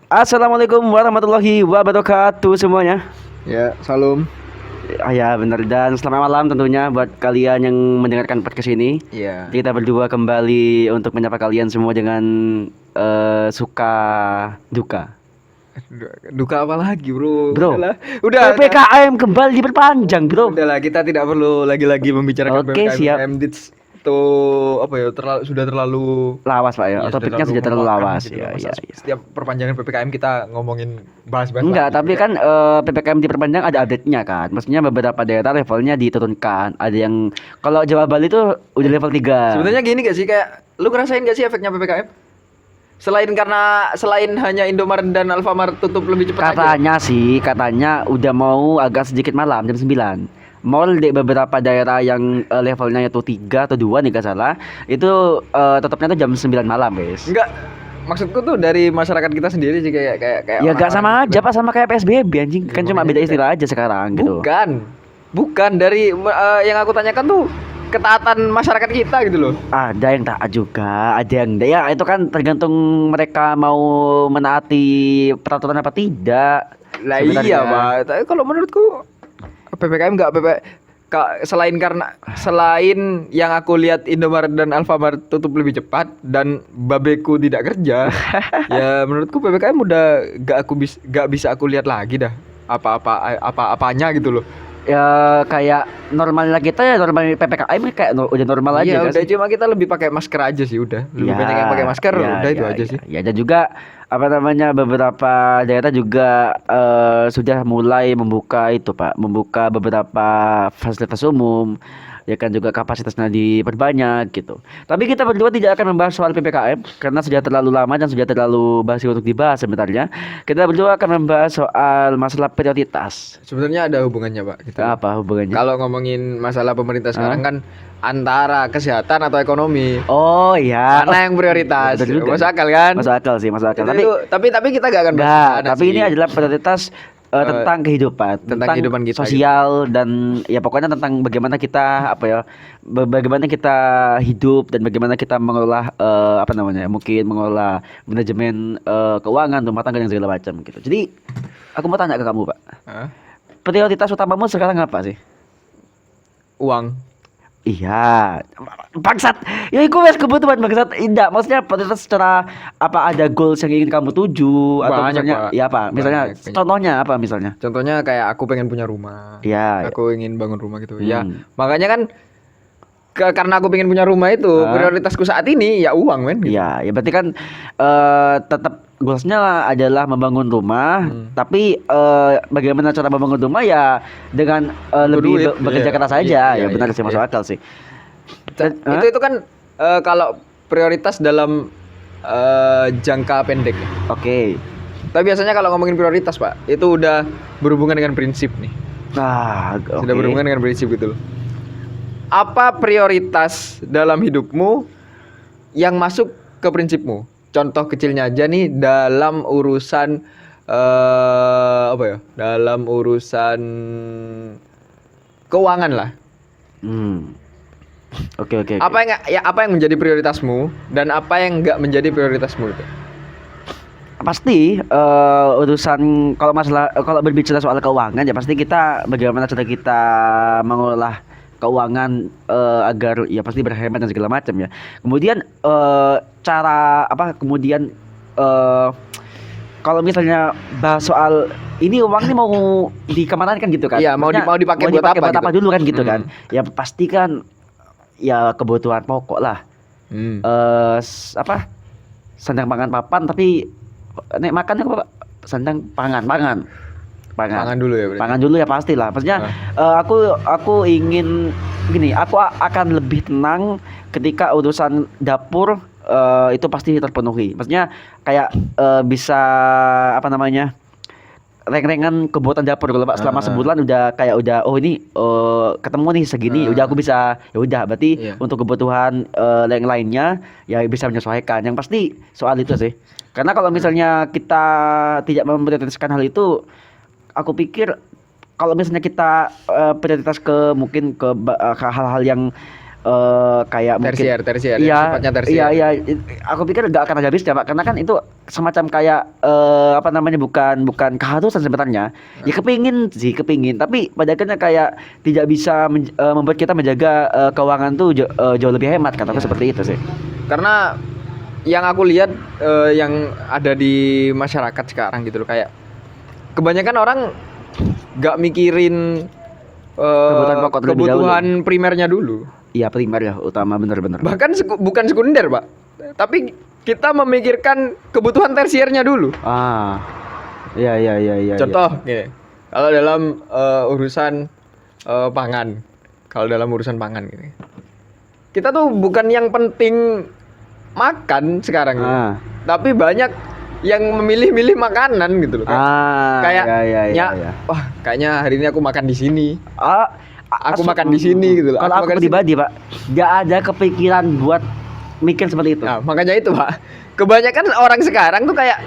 Assalamualaikum warahmatullahi wabarakatuh semuanya. Ya, salam. Ya benar, dan selamat malam tentunya buat kalian yang mendengarkan podcast ini. Iya. Kita berdua kembali untuk menyapa kalian semua dengan suka duka. Duka apa lagi, Bro? Bro, Udah. PPKM kembali diperpanjang, bro. Udahlah, kita tidak perlu lagi-lagi membicarakan Oke, siap. PPKM itu apa ya? Sudah terlalu Lawas Pak ya, iya, topiknya sudah terlalu memakan lawas gitu. ya, Masa ya. Setiap perpanjangan PPKM kita ngomongin bahas-bahas Enggak, lagi, tapi gitu. kan PPKM diperpanjang ada update-nya kan. Maksudnya beberapa daerah levelnya diturunkan. Ada yang kalau Jawa Bali itu udah level 3. Sebenarnya gini gak sih, kayak lu ngerasain gak sih efeknya PPKM? Selain hanya Indomaret dan Alfamart tutup lebih cepat aja. Katanya udah mau agak sedikit malam jam 9. Mall di beberapa daerah yang levelnya itu 3 atau 2 nih gak salah, itu tetapnya tuh jam 9 malam, guys. Enggak, maksudku tuh dari masyarakat kita sendiri sih kayak Ya gak sama orang-orang aja Pak, sama kayak PSBB anjing. Ya, Kan cuma makanya beda istilah aja sekarang gitu. Bukan dari yang aku tanyakan tuh ketaatan masyarakat kita gitu loh. Ada yang taat juga, ada yang enggak. Ya itu kan tergantung mereka mau menaati peraturan apa tidak. Lah Sebenarnya. iya, Pak. Tapi kalau menurutku PPKM enggak selain yang aku lihat Indomaret dan Alfamart tutup lebih cepat dan babeku tidak kerja. Ya menurutku PPKM udah gak bisa aku lihat lagi dah. Apa-apanya gitu loh. Ya kayak normalnya kita ya normal PPKM kayak udah normal aja Iya, kan udah sih? cuma kita lebih pakai masker aja sih udah. Lebih Ya, banyak yang pakai masker, ya, udah itu ya, aja ya, sih. ya, dan juga apa namanya beberapa daerah juga sudah mulai membuka itu Pak, membuka beberapa fasilitas umum, ya kan, juga kapasitasnya diperbanyak gitu. Tapi kita berdua tidak akan membahas soal PPKM karena sudah terlalu lama dan sudah terlalu basi untuk dibahas sebenarnya. Kita berdua akan membahas soal masalah prioritas. Sebenarnya ada hubungannya, Pak, gitu. Apa hubungannya? Kalau ngomongin masalah pemerintah sekarang kan antara kesehatan atau ekonomi. Oh iya. Mana yang prioritas? Betul juga. Masuk akal kan? Masuk akal sih, masuk akal. Tapi kita gak akan bahas Enggak, sana tapi sih. ini adalah prioritas tentang kehidupan, tentang kehidupan kita, sosial dan ya pokoknya tentang bagaimana kita apa ya, bagaimana kita hidup dan bagaimana kita mengelola apa namanya, mungkin mengelola manajemen keuangan, rumah tangga dan segala macam gitu. Jadi aku mau tanya ke kamu, Pak. Hah? Prioritas utamamu sekarang apa sih? Uang. Iya, bangsat. Ya itu wes kebutuhan bangsat. Tidak, maksudnya prioritas secara apa, ada goals yang ingin kamu tuju atau Banyak, misalnya Pak. ya apa? Misalnya Banyak. contohnya apa misalnya? Contohnya kayak aku pengen punya rumah. Iya. Aku ingin bangun rumah gitu. Ya, Hmm. makanya kan karena aku pengen punya rumah itu, prioritasku saat ini ya uang, men. Gitu. Iya, ya berarti kan tetap goalsnya adalah membangun rumah, tapi bagaimana cara membangun rumah ya dengan lebih duit, bekerja iya. keras saja. Iya, Ya benar iya, sih, masuk iya. akal sih. Itu kan kalau prioritas dalam jangka pendek. Oke. Tapi biasanya kalau ngomongin prioritas, Pak, itu udah berhubungan dengan prinsip nih. Nah, Sudah berhubungan dengan prinsip gitu loh. Apa prioritas dalam hidupmu yang masuk ke prinsipmu? Contoh kecilnya aja nih dalam urusan apa ya? Dalam urusan keuangan lah. Oke. Apa yang menjadi prioritasmu dan apa yang enggak menjadi prioritasmu itu? Pasti urusan kalau berbicara soal keuangan ya pasti kita bagaimana cara kita mengolah keuangan agar ya pasti berhemat dan segala macam ya. Kemudian cara apa kemudian kalau misalnya bahas soal ini uang ini mau dikemanakan gitu kan? Iya, mau Maksudnya dipakai buat apa buat gitu. apa dulu kan gitu kan? Ya pasti kan ya kebutuhan pokok lah. Apa? Sandang pangan papan, tapi nek makan apa Pak? Sandang pangan Pangan dulu ya berarti. pangan dulu ya pastilah. Maksudnya aku ingin gini, aku akan lebih tenang ketika urusan dapur itu pasti terpenuhi. Maksudnya kayak bisa apa namanya, reng-rengan kebutuhan dapur kalau Pak selama sebulan udah oh ini ketemu nih segini, udah aku bisa, ya udah berarti Iya. untuk kebutuhan yang lainnya ya bisa menyesuaikan. Yang pasti soal itu sih. Karena kalau misalnya kita tidak memprioritaskan hal itu, aku pikir kalau misalnya kita prioritas ke mungkin ke hal-hal yang kayak mungkin tersier iya, sifatnya tersier. iya, aku pikir nggak akan ada habisnya Pak, karena kan itu semacam kayak apa namanya, bukan keharusan sebenarnya. Ya kepingin, tapi pada akhirnya kayak tidak bisa membuat kita menjaga keuangan tuh jauh lebih hemat, kataku seperti itu sih. Karena yang aku lihat yang ada di masyarakat sekarang gitu loh, kayak kebanyakan orang nggak mikirin Kebutuhan pokok terlebih kebutuhan primernya dulu. Iya, primer ya, utama, bener-bener. Bahkan bukan sekunder, Pak. Tapi kita memikirkan kebutuhan tersiernya dulu. Iya. Contoh, gini. Kalau dalam urusan pangan. Kalau dalam urusan pangan gini. Kita tuh bukan yang penting makan sekarang. Tapi banyak yang memilih-milih makanan gitu loh. Wah, kayaknya hari ini aku makan di sini. Aku makan di sini gitu loh. Kalau aku pribadi Pak, nggak ada kepikiran buat mikir seperti itu. Nah, makanya itu Pak. Kebanyakan orang sekarang tuh kayak,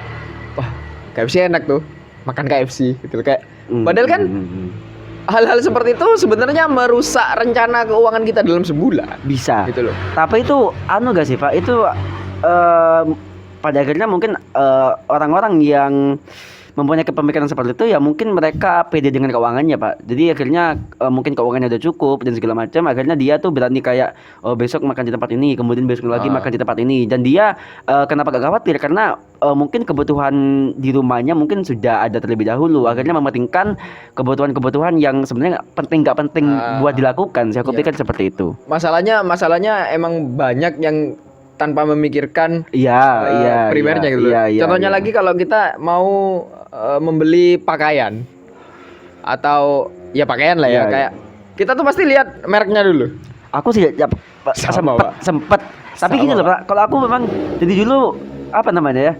wah, KFC enak tuh, makan KFC gitu loh, kayak. Padahal kan hal-hal seperti itu sebenarnya merusak rencana keuangan kita dalam sebulan. Bisa. Gitu loh. Tapi itu gak sih Pak? Itu pada akhirnya mungkin orang-orang yang mempunyai kepemikiran seperti itu ya mungkin mereka pede dengan keuangannya Pak. Jadi akhirnya mungkin keuangannya udah cukup dan segala macam, akhirnya dia tuh berani kayak besok makan di tempat ini, kemudian besok lagi makan di tempat ini, dan dia kenapa gak khawatir, karena mungkin kebutuhan di rumahnya mungkin sudah ada terlebih dahulu, akhirnya mementingkan kebutuhan-kebutuhan yang sebenarnya penting gak penting buat dilakukan. Saya pikir seperti itu. Masalahnya emang banyak yang tanpa memikirkan primernya gitu loh. Contohnya lagi kalau kita mau membeli pakaian atau ya pakaian lah ya, kayak kita tuh pasti lihat mereknya dulu. Aku sih sempet. Tapi gini loh Pak, kalau aku memang jadi dulu apa namanya ya,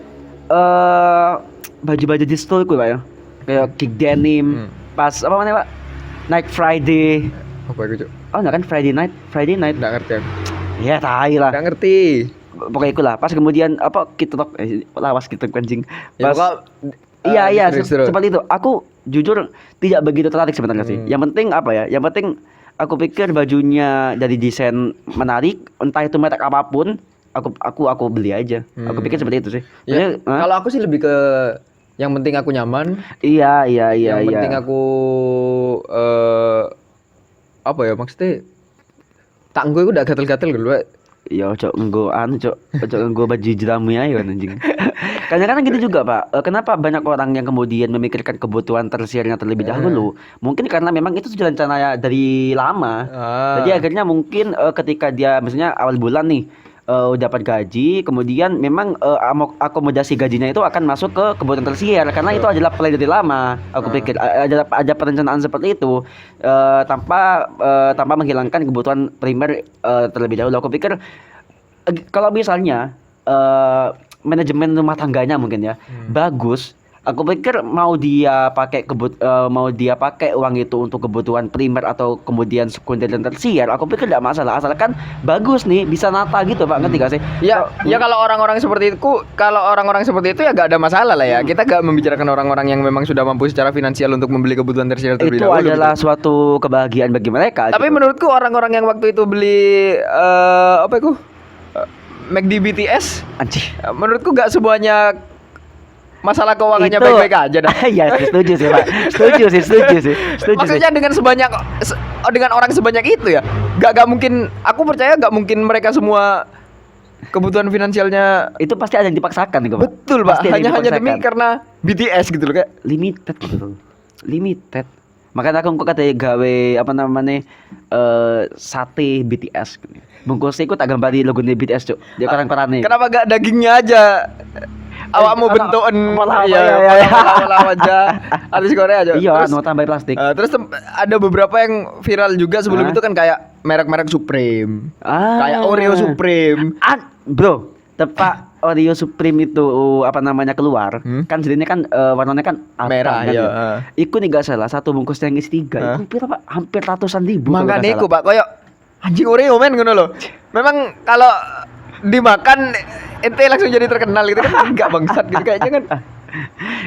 baju-baju di store Pak ya, kayak kick denim, pas apa namanya Pak, Night Friday. Apa itu? Oh enggak kan, Friday night. Nggak ngerti aku. Ya tai lah. Nggak ngerti. Pokoknya ikulah. Pas kemudian apa TikTok lawas TikTok anjing. Pas iya seperti itu. Aku jujur tidak begitu tertarik sebenarnya sih. Yang penting apa ya? Yang penting aku pikir bajunya dari desain menarik, entah itu merek apapun, aku beli aja. Aku pikir seperti itu sih. Ya, kalau aku sih lebih ke yang penting aku nyaman. Iya. Yang penting aku apa ya maksudnya? Tak gue udah gatel-gatel dulu. Ya cok nggo baju jerami aja anjing. Kadang-kadang gitu juga Pak. Kenapa banyak orang yang kemudian memikirkan kebutuhan tersiernya terlebih dahulu? Mungkin karena memang itu sudah rencana dari lama. Jadi akhirnya mungkin ketika dia misalnya awal bulan nih dapat gaji, kemudian memang akomodasi gajinya itu akan masuk ke kebutuhan tersier, karena itu adalah plan dari lama. Aku pikir ada perencanaan seperti itu tanpa menghilangkan kebutuhan primer terlebih dahulu. Aku pikir kalau misalnya manajemen rumah tangganya mungkin ya bagus, aku pikir mau dia pakai uang itu untuk kebutuhan primer atau kemudian sekunder dan tersier, aku pikir tidak masalah, asalkan bagus nih, bisa nata gitu Pak, ngerti gak sih? Ya kalau orang-orang seperti itu ya gak ada masalah lah ya. Kita gak membicarakan orang-orang yang memang sudah mampu secara finansial untuk membeli kebutuhan tersier terlebih dahulu. Itu adalah suatu kebahagiaan bagi mereka. Tapi menurutku orang-orang yang waktu itu beli McD BTS, menurutku gak semuanya masalah keuangannya baik-baik aja dah. Iya, setuju sih Pak. Setuju sih. Maksudnya dengan orang sebanyak itu ya, gak mungkin. Aku percaya gak mungkin mereka semua kebutuhan finansialnya itu pasti ada yang dipaksakan gitu Pak. Betul Pak. Hanya demi karena BTS gitu loh, kayak limited gitu. Limited. Makanya aku kata gawe apa namanya sate BTS. Bungkusnya ikut tak gambar di logo BTS cuk. Dia koran-korane. Kenapa gak dagingnya aja? Awak mau bentukan aja artis Korea aja. Iya, mau tambah plastik. Terus ada beberapa yang viral juga sebelum itu kan, kayak merek-merek Supreme. Kayak Oreo Supreme. Bro, tepak Oreo Supreme itu apa namanya keluar, kan jadinya kan warnanya kan merah kan, ya. Iku nih gak salah satu bungkus yang isi 3 itu hampir ratusan ribu. Makanya iku Pak, koyo anjing Oreo men ngono loh. Memang kalau dimakan ente langsung jadi terkenal gitu kan, enggak bangsat gitu kayaknya kan.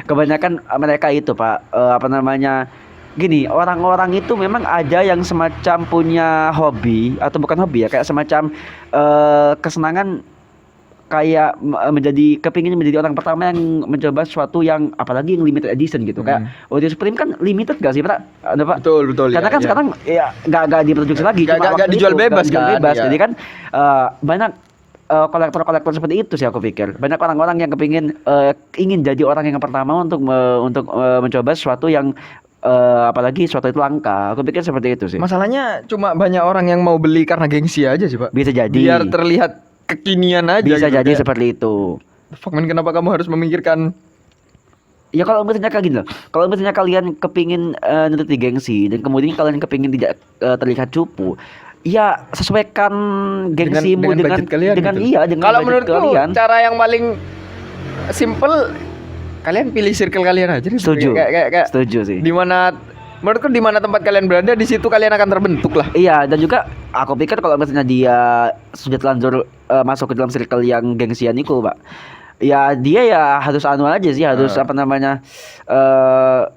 Kebanyakan mereka itu Pak apa namanya gini, orang-orang itu memang ada yang semacam punya hobi atau bukan hobi ya, kayak semacam kesenangan kayak kepingin menjadi orang pertama yang mencoba sesuatu yang apalagi yang limited edition gitu. Kayak Audio Supreme kan limited gak sih, Pak? Ada, Pak? Betul Karena ya, kan ya. sekarang ya nggak diproduksi lagi, Nggak- cuma nggak waktu dijual itu, bebas dijual kan, bebas. ya. Jadi kan banyak kolektor-kolektor seperti itu sih aku pikir. Banyak orang-orang yang kepingin ingin jadi orang yang pertama untuk mencoba sesuatu yang apalagi sesuatu itu langka. Aku pikir seperti itu sih. Masalahnya cuma banyak orang yang mau beli karena gengsi aja sih, Pak. Bisa jadi. Biar terlihat kekinian aja Bisa gitu, jadi kayak, seperti itu. "Fuck man, kenapa kamu harus memikirkan?" Ya kalau misalnya kayak gini loh, kalau misalnya kalian kepingin nuruti gengsi dan kemudian kalian kepingin tidak terlihat cupu, ya sesuaikan gengsimu dengan budget kalian dengan gitu. iya dengan Kalau budget menurutku kalian. cara yang paling simple, kalian pilih circle kalian aja deh. Setuju. Kayak Setuju sih. di mana, menurutku di mana tempat kalian berada, di situ kalian akan terbentuk lah. Iya, dan juga aku pikir kalau misalnya dia sudah telanjur masuk ke dalam circle yang gengsian itu, Pak. Ya dia ya harus anu aja sih, harus apa namanya?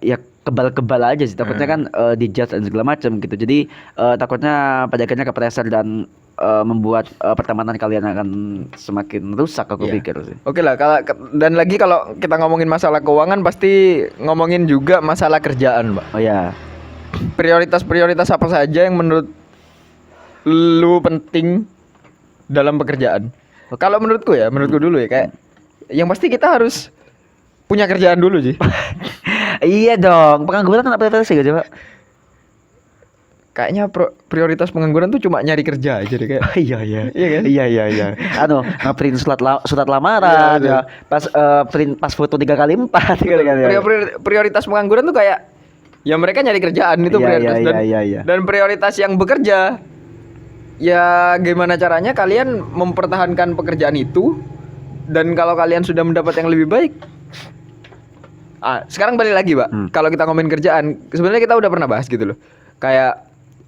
Ya kebal-kebal aja sih. Takutnya kan dijudge dan segala macam gitu. Jadi takutnya pada akhirnya kepreser dan membuat pertemanan kalian akan semakin rusak aku Iya. pikir sih. Oke lah, dan lagi kalau kita ngomongin masalah keuangan pasti ngomongin juga masalah kerjaan, Pak. Oh ya. Prioritas-prioritas apa saja yang menurut lu penting dalam pekerjaan? Kalau menurutku dulu ya, kayak yang pasti kita harus punya kerjaan dulu sih. Iya dong, pengangguran kan prioritas sih coba. Kayaknya prioritas pengangguran tuh cuma nyari kerja aja deh, kayak. Iya iya. Iya kan? Iya. Anu, nge-print surat lamaran, Iya, ya. Pas print pas foto 3x4 gitu kan ya. Prioritas pengangguran tuh kayak ya mereka nyari kerjaan itu Iya, prioritas, iya, iya. dan prioritas yang bekerja ya gimana caranya kalian mempertahankan pekerjaan itu, dan kalau kalian sudah mendapat yang lebih baik. Sekarang balik lagi, Pak. Kalau kita ngomongin kerjaan, sebenarnya kita udah pernah bahas gitu loh. Kayak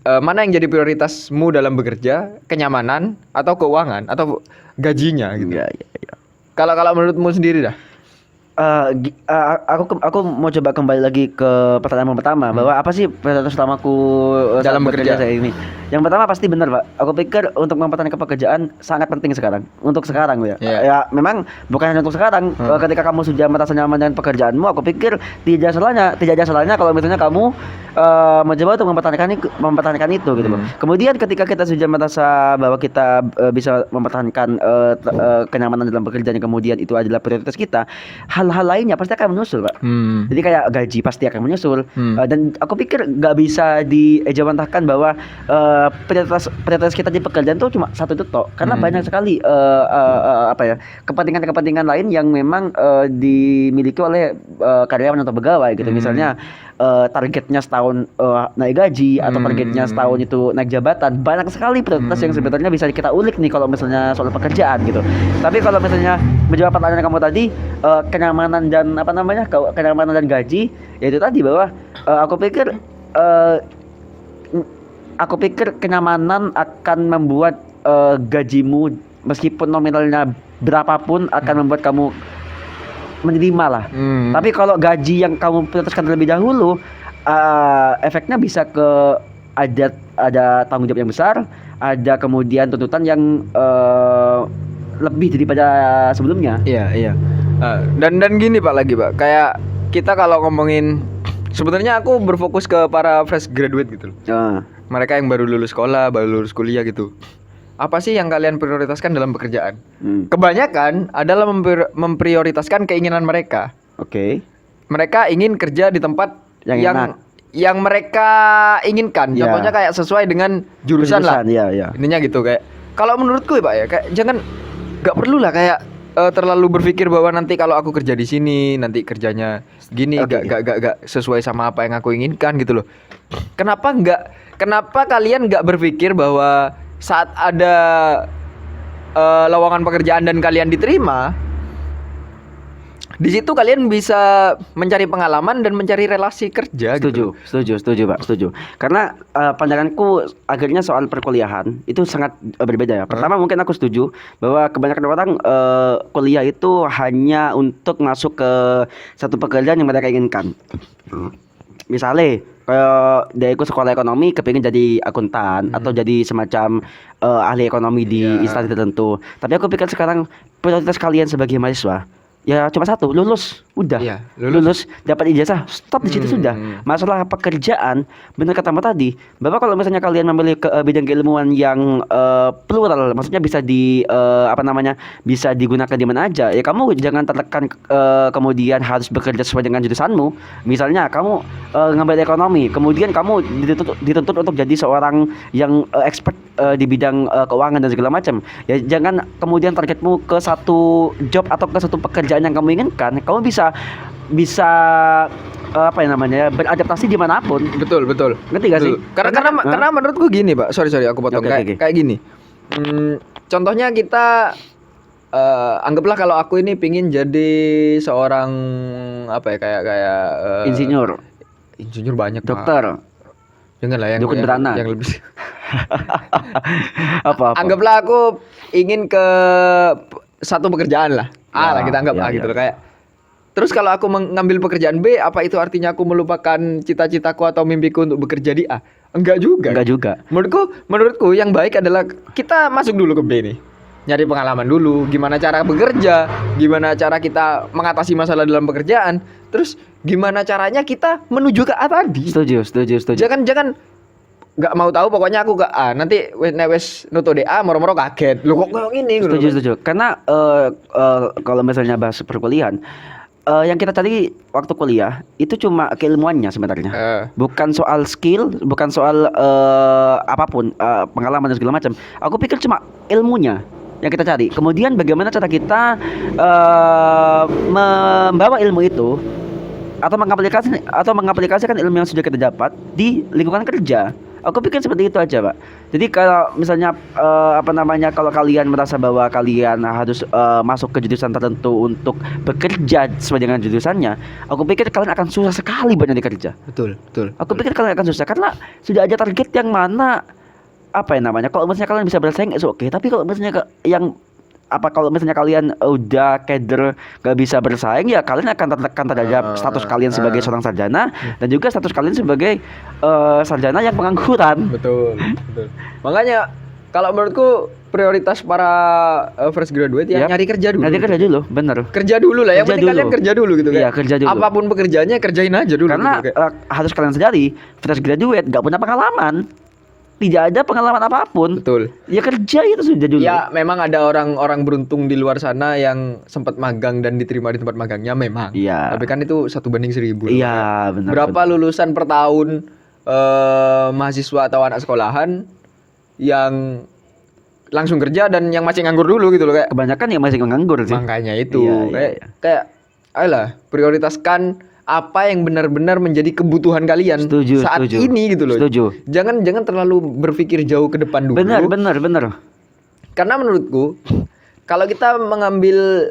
mana yang jadi prioritasmu dalam bekerja, kenyamanan atau keuangan atau gajinya gitu. Iya. Kalau menurutmu sendiri dah. Aku mau coba kembali lagi ke pertanyaan pertama bahwa apa sih prioritas utamaku Dalam saat bekerja saya ini. Yang pertama pasti benar, Pak. Aku pikir untuk mempertahankan pekerjaan sangat penting sekarang. Untuk sekarang ya. Iya. Ya memang bukan hanya untuk sekarang. Ketika kamu sudah merasa nyaman dengan pekerjaanmu, aku pikir tidak ada salahnya kalau misalnya kamu mencoba untuk mempertahankan itu gitu loh. Kemudian ketika kita sudah merasa bahwa kita bisa mempertahankan kenyamanan dalam pekerjaan yang kemudian itu adalah prioritas kita, hal-hal lainnya pasti akan menyusul, Pak. Jadi kayak gaji pasti akan menyusul. Dan aku pikir nggak bisa diejawantahkan bahwa prioritas kita di pekerjaan tuh cuma satu itu toh, karena banyak sekali kepentingan lain yang memang dimiliki oleh karyawan atau pegawai gitu. Misalnya targetnya setahun naik gaji atau targetnya setahun itu naik jabatan. Banyak sekali prioritas yang sebenarnya bisa kita ulik nih kalau misalnya soal pekerjaan gitu. Tapi kalau misalnya menjawab pertanyaan kamu tadi, kenyamanan dan kenyamanan dan gaji, yaitu tadi bahwa aku pikir kenyamanan akan membuat gajimu meskipun nominalnya berapapun akan membuat kamu menerima lah. Tapi kalau gaji yang kamu prioritaskan terlebih dahulu, efeknya bisa ke ada tanggung jawab yang besar, ada kemudian tuntutan yang lebih daripada sebelumnya. Iya. Dan gini Pak lagi, Pak. Kayak kita kalau ngomongin, sebenarnya aku berfokus ke para fresh graduate gitu loh. Mereka yang baru lulus sekolah, baru lulus kuliah gitu. Apa sih yang kalian prioritaskan dalam pekerjaan? Kebanyakan adalah memprioritaskan keinginan mereka. Oke. Mereka ingin kerja di tempat yang mereka inginkan. Ya. Contohnya kayak sesuai dengan jurusan lah. Iya. Intinya gitu kayak. Kalau menurutku ya Pak ya, kayak nggak perlu lah kayak terlalu berpikir bahwa nanti kalau aku kerja di sini nanti kerjanya gini, gak sesuai sama apa yang aku inginkan gitu loh. Kenapa kalian nggak berpikir bahwa saat ada lowongan pekerjaan dan kalian diterima, di situ kalian bisa mencari pengalaman dan mencari relasi kerja. Setuju Pak, setuju. Karena pandanganku akhirnya soal perkuliahan itu sangat berbeda ya. Pertama mungkin aku setuju bahwa kebanyakan orang kuliah itu hanya untuk masuk ke satu pekerjaan yang mereka inginkan. misalnya kayak dia ikut sekolah ekonomi kepingin jadi akuntan atau jadi semacam ahli ekonomi di Iya. instansi tertentu. Tapi aku pikir sekarang prioritas kalian sebagai mahasiswa ya cuma satu, lulus, udah. Iya, Lulus, dapat ijazah, stop di situ sudah. Masalah pekerjaan, benar katamu tadi, bahwa kalau misalnya kalian memilih ke bidang keilmuan yang plural, maksudnya bisa bisa digunakan di mana aja. Ya kamu jangan tertekan kemudian harus bekerja sesuai dengan jurusanmu. Misalnya kamu ngambil ekonomi, kemudian kamu dituntut untuk jadi seorang yang expert di bidang keuangan dan segala macam. Ya jangan kemudian targetmu ke satu job atau ke satu pekerjaan yang kamu inginkan. Kamu bisa beradaptasi dimanapun. Betul. Ngerti gak sih? Karena menurutku gini, Pak. Sorry aku potong. Oke. Kayak gini. Contohnya kita anggaplah kalau aku ini pingin jadi seorang Insinyur, insinyur banyak, Pak. dokter, Jangan lah dukun beranak. yang lebih. apa? Anggaplah aku ingin ke satu pekerjaan lah. Ya, Kita anggap ya, gitu ya. loh, kayak. Terus kalau aku mengambil pekerjaan B, apa itu artinya aku melupakan cita-citaku atau mimpiku untuk bekerja di A? Enggak juga. Enggak juga. Menurutku yang baik adalah kita masuk dulu ke B nih. Nyari pengalaman dulu, gimana cara bekerja, gimana cara kita mengatasi masalah dalam pekerjaan, terus gimana caranya kita menuju ke A tadi. Setuju. Jangan nggak mau tahu, pokoknya aku ke A. Nanti wes nuto di A moro-moro kaget. Loh kok kayak gini? Setuju. Karena kalau misalnya bahas perkuliahan, yang kita cari waktu kuliah itu cuma keilmuannya sebenarnya. Bukan soal skill, bukan soal apapun, pengalaman dan segala macam. Aku pikir cuma ilmunya yang kita cari. Kemudian bagaimana cara kita membawa ilmu itu atau mengaplikasikan ilmu yang sudah kita dapat di lingkungan kerja. Aku pikir seperti itu aja, Pak. Jadi kalau misalnya kalau kalian merasa bahwa kalian harus masuk ke jurusan tertentu untuk bekerja sesuai dengan jurusannya, aku pikir kalian akan susah sekali buat nyari kerja. Betul. Aku pikir kalian akan susah karena sudah ada target yang mana kalau misalnya kalian bisa bersaing itu oke, tapi kalau misalnya kalau misalnya kalian udah kader gak bisa bersaing, ya kalian akan tertekan terhadap status kalian sebagai seorang sarjana dan juga status kalian sebagai sarjana yang pengangguran. Betul. Makanya kalau menurutku prioritas para fresh graduate ya nyari kerja dulu. Nyari kerja dulu, bener. Kerja dulu lah, yang Kerja penting dulu. kalian kerja dulu gitu kan. Iya, kerja dulu. Apapun pekerjaannya kerjain aja dulu. Karena gitu, harus kalian sadari, fresh graduate gak punya pengalaman. Tidak ada pengalaman apapun. Betul. Ya kerja itu sudah dulu. Ya memang ada orang-orang beruntung di luar sana yang sempat magang dan diterima di tempat magangnya memang. Iya. Tapi kan itu 1:1000. Iya, benar. Berapa lulusan per tahun mahasiswa atau anak sekolahan yang langsung kerja dan yang masih nganggur dulu gitu loh, kayak. Kebanyakan yang masih nganggur sih. Makanya itu Iya. kayak ayolah prioritaskan apa yang benar-benar menjadi kebutuhan kalian saat ini gitu loh. Setuju. Jangan terlalu berpikir jauh ke depan dulu. Benar. Karena menurutku kalau kita mengambil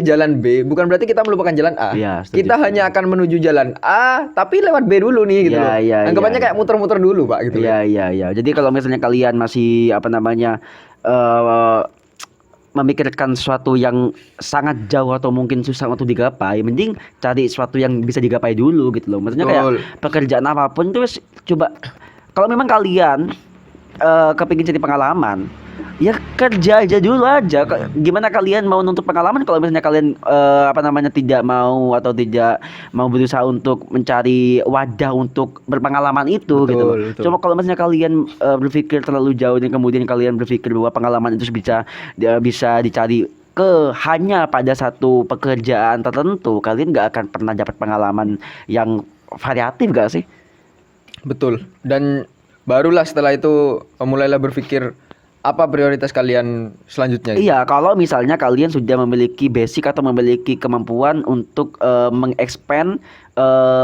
jalan B, bukan berarti kita melupakan jalan A. Iya, setuju. Kita hanya akan menuju jalan A, tapi lewat B dulu nih gitu loh. Anggapannya kayak muter-muter dulu, Pak, gitu. Iya. Jadi kalau misalnya kalian masih memikirkan sesuatu yang sangat jauh atau mungkin susah untuk digapai, mending cari sesuatu yang bisa digapai dulu gitu loh. Maksudnya kayak pekerjaan apapun tuh coba, kalau memang kalian kepingin cari pengalaman, ya kerja aja dulu aja. Gimana kalian mau nuntut pengalaman kalau misalnya kalian tidak mau atau tidak mau berusaha untuk mencari wadah untuk berpengalaman itu. Betul, gitu loh. betul. Cuma kalau misalnya kalian berpikir terlalu jauh dan kemudian kalian berpikir bahwa pengalaman itu bisa dicari hanya pada satu pekerjaan tertentu, kalian nggak akan pernah dapat pengalaman yang variatif, gak sih? Betul. Dan barulah setelah itu mulailah berpikir apa prioritas kalian selanjutnya. Iya, kalau misalnya kalian sudah memiliki basic atau memiliki kemampuan untuk mengexpand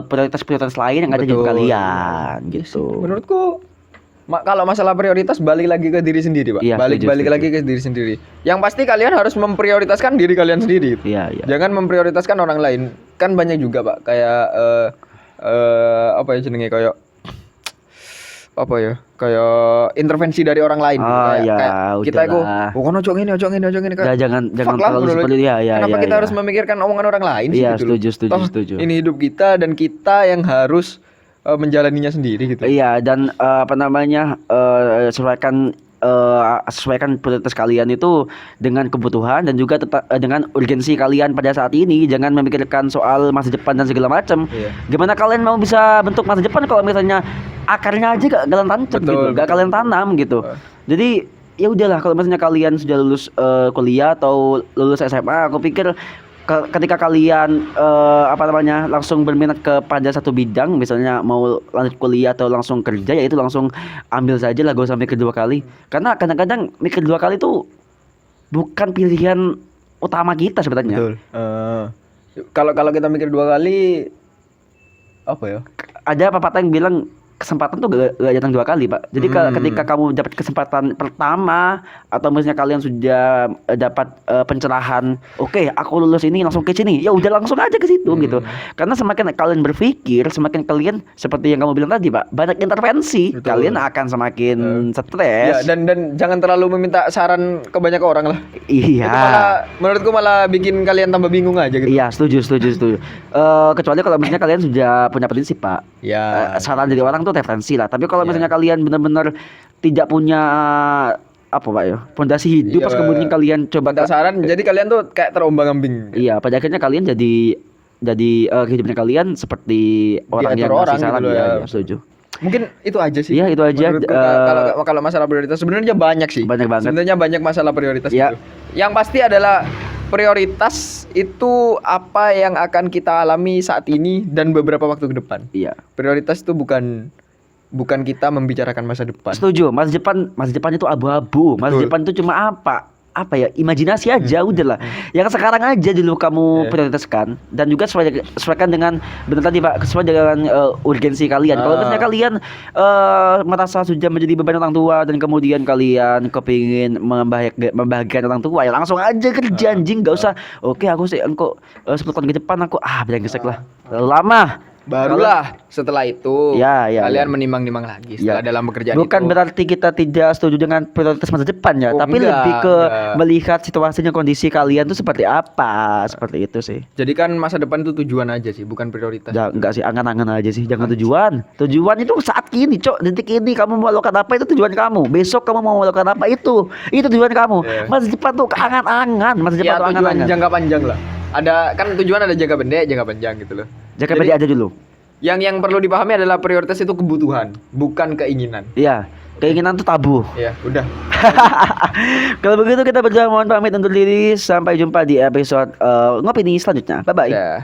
prioritas-prioritas lain yang ada di hidup kalian gitu. Menurutku kalau masalah prioritas balik lagi ke diri sendiri, Pak. Iya, balik setuju. lagi ke diri sendiri. Yang pasti kalian harus memprioritaskan diri kalian sendiri. Iya. Jangan memprioritaskan orang lain. Kan banyak juga, Pak, kayak apa ya jenenge, kayak apa ya? Kayak intervensi dari orang lain gitu. Oh, ya, Kayak kita itu, udahlah. oh kan ojo ngene, ojo ngene, ojo ngene. Ya, jangan Fuck lah, terlalu menurut- seperti itu. Ya, Kenapa kita ya. harus memikirkan omongan orang lain sih Iya, gitu loh. setuju. Toh, ini hidup kita dan kita yang harus menjalaninya sendiri gitu. Iya, dan apa namanya, sesuaikan prioritas kalian itu dengan kebutuhan dan juga dengan urgensi kalian pada saat ini. Jangan memikirkan soal masa depan dan segala macam. Iya. Gimana kalian mau bisa bentuk masa depan kalau misalnya akarnya aja gak kalian tancap Betul, gitu, gak betul. kalian tanam gitu. Jadi ya udahlah, kalau misalnya kalian sudah lulus kuliah atau lulus SMA, aku pikir ketika kalian apa namanya, langsung berminat kepada satu bidang, misalnya mau lanjut kuliah atau langsung kerja, ya itu langsung ambil saja lah, gak usah mikir dua kali. Karena kadang-kadang mikir dua kali itu bukan pilihan utama kita sebenarnya. Betul. Kalau kita mikir dua kali apa ya? Ada pepatah yang bilang kesempatan tuh gak datang dua kali, Pak. Jadi ketika kamu dapat kesempatan pertama atau misalnya kalian sudah dapat pencerahan, oke, aku lulus ini langsung ke sini, ya udah langsung aja ke situ gitu. Karena semakin kalian berpikir, semakin kalian seperti yang kamu bilang tadi, Pak, banyak intervensi, Betul. kalian akan semakin Ya, stres. dan jangan terlalu meminta saran ke banyak orang lah. Iya. Itu malah menurutku malah bikin kalian tambah bingung aja gitu. Iya, setuju. Kecuali kalau misalnya kalian sudah punya prinsip, Pak. Ya. Saran dari orang tuh referensi lah. Tapi kalau Iya. misalnya kalian benar-benar tidak punya apa, Pak ya, fondasi hidup, Iya. pas kemudian kalian coba Minta saran, jadi kalian tuh kayak terombang-ambing. iya, pada akhirnya kalian jadi kehidupan kalian seperti orang yang Diatur orang ngasih saran gitu loh ya, ya. iya, setuju. Mungkin itu aja sih. Iya, itu aja. Menurutku, kalau masalah prioritas sebenarnya banyak sih. Banyak banget. Sebenarnya banyak masalah prioritas Iya. gitu. Yang pasti adalah prioritas itu apa yang akan kita alami saat ini dan beberapa waktu ke depan. Iya. Prioritas itu bukan kita membicarakan masa depan. Setuju. Masa depan itu abu-abu. Masa Betul. depan itu cuma apa ya, imajinasi aja, udahlah. Yang sekarang aja dulu kamu Iya. prioritaskan, dan juga sesuaikan dengan benar tadi, Pak, sesuai dengan urgensi kalian. Kalau misalnya kalian merasa sudah menjadi beban orang tua dan kemudian kalian kepingin membahagiakan orang tua, ya langsung aja kerja, anjing, gak usah. Oke, aku sih engkau 10 tahun ke depan aku brengsek lah. Terlalu lama. Barulah setelah itu Ya, kalian ya. menimang-nimang lagi setelah Ya. dalam pekerjaan Bukan itu. berarti kita tidak setuju dengan prioritas masa depan ya, Oh, tapi enggak, lebih ke enggak. melihat situasinya, kondisi kalian tuh seperti apa, seperti itu sih. Jadi kan masa depan itu tujuan aja sih, bukan prioritas. Enggak sih, angan-angan aja sih, jangan tujuan. Tujuan itu saat ini, Cok, detik ini kamu mau melakukan apa, itu tujuan kamu. Besok kamu mau melakukan apa, itu tujuan kamu. Iya. Masa depan tuh angan-angan, masa Ya depan tuh tujuan angan-angan. jangka panjang lah. Ada kan tujuan ada jangka pendek, jangka panjang gitu loh. Jangan Jadi, beda aja dulu. Yang perlu dipahami adalah prioritas itu kebutuhan, bukan keinginan. Iya, keinginan tuh tabu. Ya, udah. Kalau begitu kita berdua mohon pamit undur diri, sampai jumpa di episode ngopi nih selanjutnya. Bye bye. Udah.